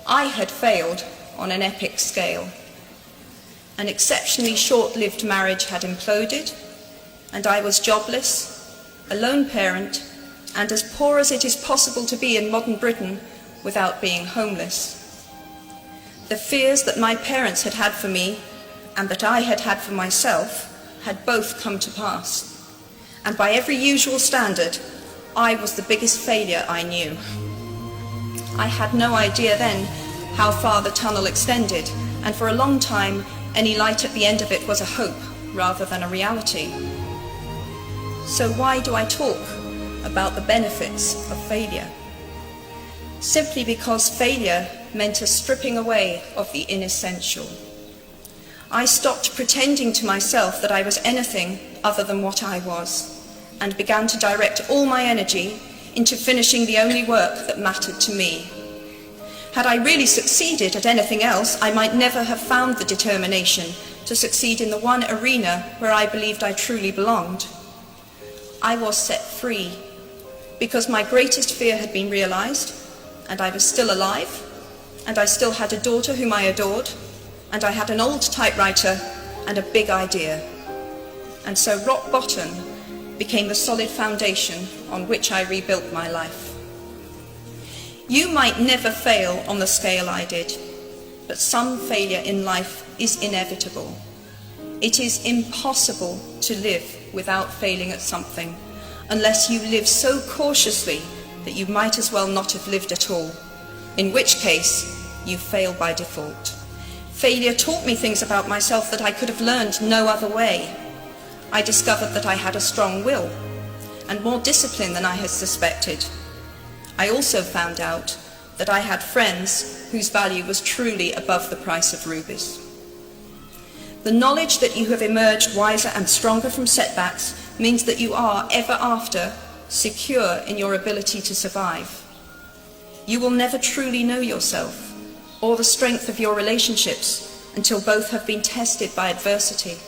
I had failed on an epic scale. An exceptionally short-lived marriage had imploded, and I was jobless, a lone parent, and as poor as it is possible to be in modern Britain without being homeless. The fears that my parents had had for me and that I had had for myself had both come to pass, and by every usual standard, I was the biggest failure I knew. I had no idea then how far the tunnel extended, and for a long time, any light at the end of it was a hope rather than a reality. So why do I talk about the benefits of failure? Simply because failure meant a stripping away of the inessential. I stopped pretending to myself that I was anything other than what I was, and began to direct all my energy into finishing the only work that mattered to me. Had I really succeeded at anything else, I might never have found the determination to succeed in the one arena where I believed I truly belonged. I was set free because my greatest fear had been realized, and I was still alive, and I still had a daughter whom I adored, and I had an old typewriter and a big idea. And so rock bottom became the solid foundation on which I rebuilt my life. You might never fail on the scale I did, but some failure in life is inevitable. It is impossible to live without failing at something, unless you live so cautiously that you might as well not have lived at all, in which case you fail by default. Failure taught me things about myself that I could have learned no other way. I discovered that I had a strong will, and more discipline than I had suspected. I also found out that I had friends whose value was truly above the price of rubies. The knowledge that you have emerged wiser and stronger from setbacks means that you are, ever after, secure in your ability to survive. You will never truly know yourself or the strength of your relationships until both have been tested by adversity.